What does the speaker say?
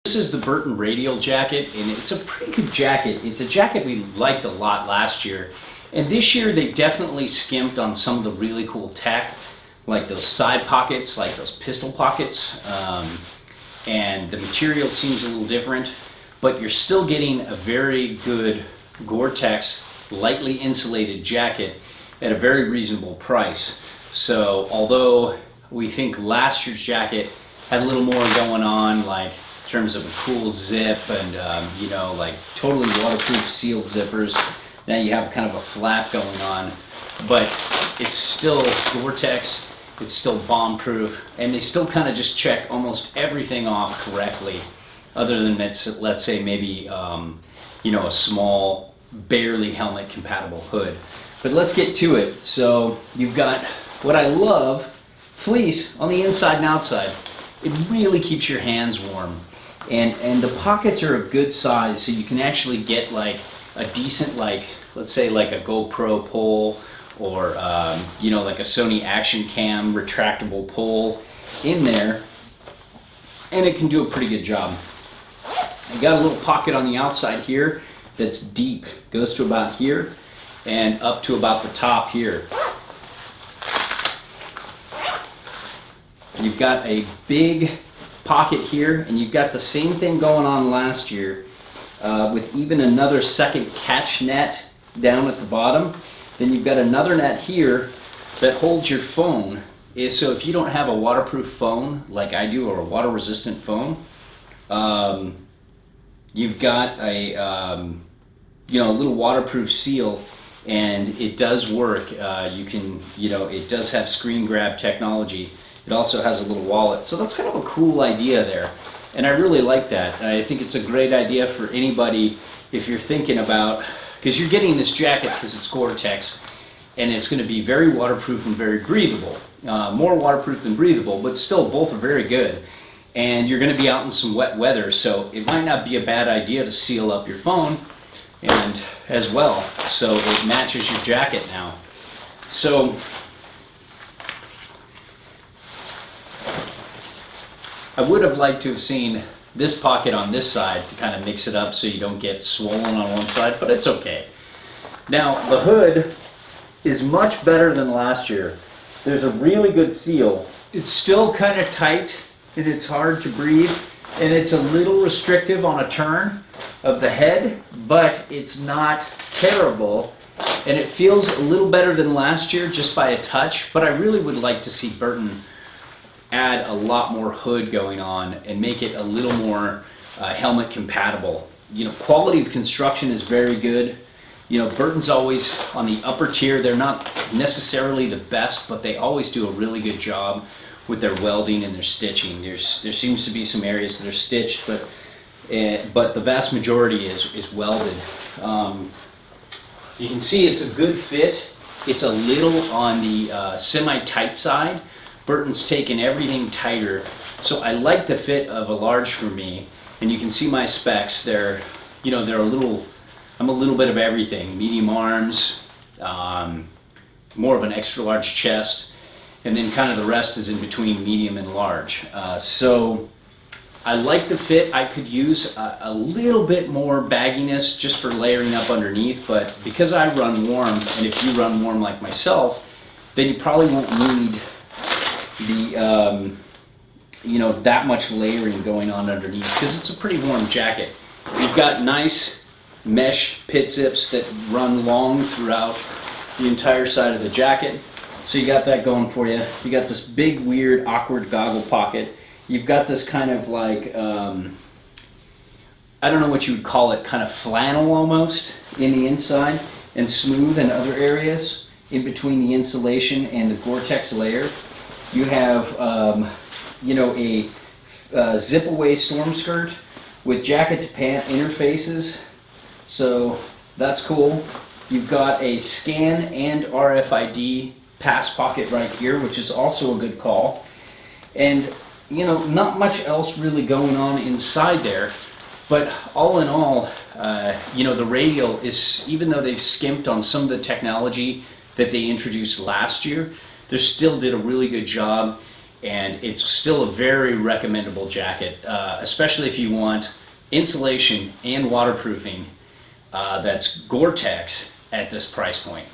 This is the Burton Radial jacket, and it's a pretty good jacket. It's a jacket we liked a lot last year. And this year they definitely skimped on some of the really cool tech, like those side pockets, like those pistol pockets. And the material seems a little different, but you're still getting a very good Gore-Tex lightly insulated jacket at a very reasonable price. So although we think last year's jacket had a little more going on, like in terms of a cool zip and you know, like totally waterproof sealed zippers, now you have kind of a flap going on, but it's still Gore-Tex, it's still bomb-proof, and they still kind of just check almost everything off correctly, other than let's say maybe you know, a small, barely helmet-compatible hood. But let's get to it. So you've got what I love, fleece on the inside and outside. It really keeps your hands warm, and the pockets are a good size, so you can actually get like a decent, like let's say like a GoPro pole, or you know, like a Sony Action Cam retractable pole in there, and it can do a pretty good job. I got a little pocket on the outside here that's deep, goes to about here and up to about the top here. You've got a big pocket here, and you've got the same thing going on last year with even another second catch net down at the bottom. Then you've got another net here that holds your phone. So if you don't have a waterproof phone like I do, or a water resistant phone, you've got a you know, a little waterproof seal, and it does work. You can, you know, it does have screen grab technology. It also has a little wallet, so that's kind of a cool idea there, and I really like that. And I think it's a great idea for anybody if you're thinking about, because you're getting this jacket because it's Gore-Tex, and it's going to be very waterproof and very breathable. More waterproof than breathable, but still both are very good. And you're going to be out in some wet weather, so it might not be a bad idea to seal up your phone and as well, so it matches your jacket now. So I would have liked to have seen this pocket on this side to kind of mix it up so you don't get swollen on one side, but it's okay. Now the hood is much better than last year. There's a really good seal. It's still kind of tight and it's hard to breathe, and it's a little restrictive on a turn of the head, but it's not terrible, and it feels a little better than last year just by a touch. But I really would like to see Burton add a lot more hood going on and make it a little more helmet compatible. You know, quality of construction is very good. You know, Burton's always on the upper tier. They're not necessarily the best, but they always do a really good job with their welding and their stitching. There seems to be some areas that are stitched, but the vast majority is welded. You can see it's a good fit. It's a little on the semi-tight side. Burton's taken everything tighter, so I like the fit of a large for me. And you can see my specs. They're, you know, they're a little. I'm a little bit of everything. Medium arms, more of an extra large chest, and then kind of the rest is in between medium and large. So I like the fit. I could use a little bit more bagginess just for layering up underneath, but because I run warm, and if you run warm like myself, then you probably won't need the you know, that much layering going on underneath, because it's a pretty warm jacket. You've got nice mesh pit zips that run long throughout the entire side of the jacket, so you got that going for you. You got this big weird awkward goggle pocket. You've got this kind of like I don't know what you would call it, kind of flannel almost in the inside, and smooth in other areas in between the insulation and the Gore-Tex layer. You have, you know, a zip-away storm skirt with jacket-to-pant interfaces, so that's cool. You've got a scan and RFID pass pocket right here, which is also a good call. And, you know, not much else really going on inside there, but all in all, you know, the Radial is, even though they've skimped on some of the technology that they introduced last year, they still did a really good job and it's still a very recommendable jacket, especially if you want insulation and waterproofing that's Gore-Tex at this price point.